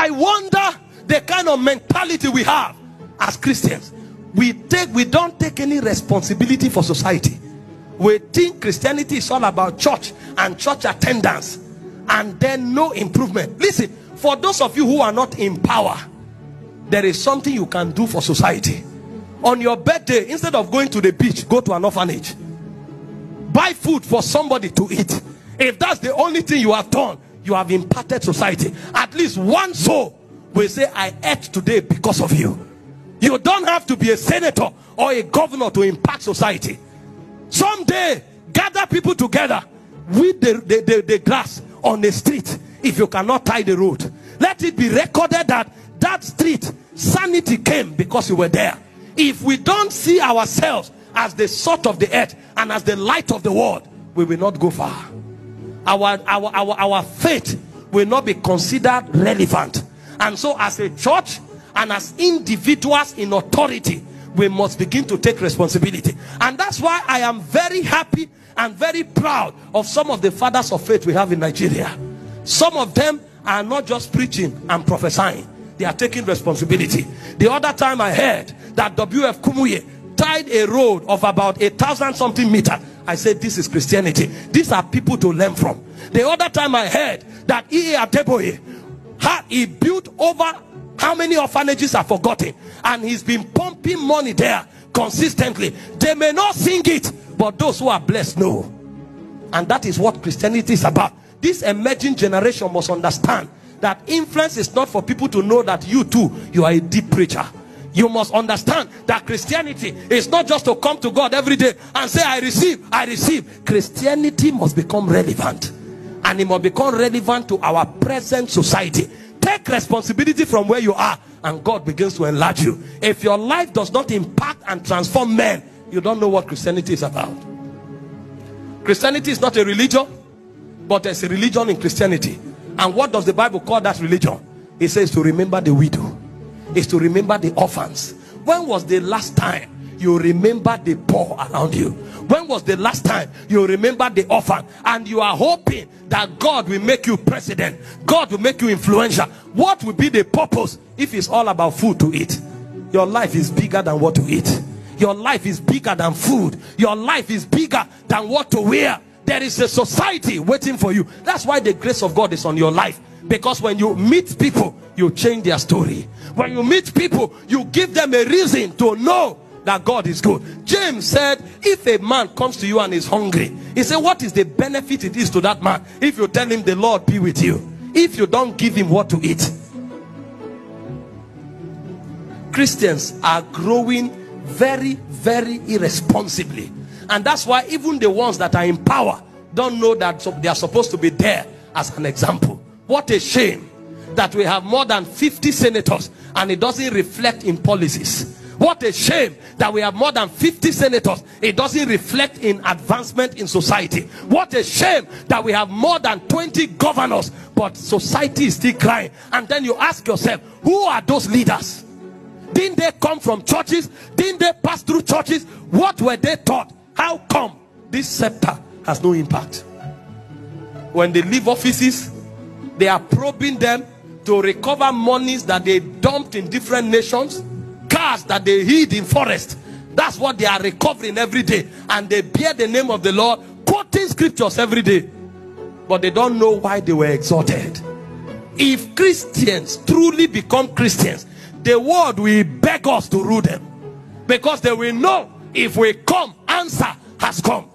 I wonder the kind of mentality we have as Christians. We don't take any responsibility for society. We think Christianity is all about church and church attendance, and then no improvement. Listen, for those of you who are not in power, there is something you can do for society. On your birthday, instead of going to the beach, go to an orphanage. Buy food for somebody to eat. If that's the only thing you have done, you have impacted society. At least one soul will say, I ate today because of you. You don't have to be a senator or a governor to impact society. Someday, gather people together with the grass on the street. If you cannot tie the road, let it be recorded that that street, sanity came because you were there. If we don't see ourselves as the salt of the earth and as the light of the world, we will not go far. Our faith will not be considered relevant. And so as a church and as individuals in authority, we must begin to take responsibility. And that's why I am very happy and very proud of some of the fathers of faith we have in Nigeria. Some of them are not just preaching and prophesying. They are taking responsibility. The other time I heard that W.F. Kumuyi tied a road of about 1,000 something meters. I said, this is Christianity. These are people to learn from. The other time I heard that E.A. Adeboye, he built over how many orphanages are forgotten, and he's been pumping money there consistently. They may not sing it, but those who are blessed know. And that is what Christianity is about. This emerging generation must understand that influence is not for people to know that you too, you are a deep preacher. You must understand that Christianity is not just to come to God every day and say, I receive, I receive. Christianity must become relevant, and it must become relevant to our present society. Take responsibility from where you are, and God begins to enlarge you. If your life does not impact and transform men, you don't know what Christianity is about. Christianity is not a religion, but there's a religion in Christianity. And what does the Bible call that religion? It says to remember the widow. It's to remember the orphans. When was the last time you remember the poor around you? When was the last time you remember the orphan? And you are hoping that God will make you president, God will make you influential. What will be the purpose if it's all about food to eat? Your life is bigger than what to eat. Your life is bigger than food. Your life is bigger than what to wear. There is a society waiting for you. That's why the grace of God is on your life. Because when you meet people, you change their story. When you meet people, you give them a reason to know that God is good. James said, if a man comes to you and is hungry, he said, what is the benefit it is to that man if you tell him the Lord be with you, if you don't give him what to eat? Christians are growing very, very irresponsibly. And that's why even the ones that are in power don't know that they are supposed to be there as an example. What a shame that we have more than 50 senators and it doesn't reflect in policies. What a shame that we have more than 50 senators. It doesn't reflect in advancement in society. What a shame that we have more than 20 governors, but society is still crying. And then you ask yourself, who are those leaders? Didn't they come from churches? Didn't they pass through churches? What were they taught? How come this scepter has no impact? When they leave offices, they are probing them to recover monies that they dumped in different nations, cars that they hid in forest. That's what they are recovering every day. And they bear the name of the Lord, quoting scriptures every day. But they don't know why they were exalted. If Christians truly become Christians, the world will beg us to rule them. Because they will know if we come, answer has come.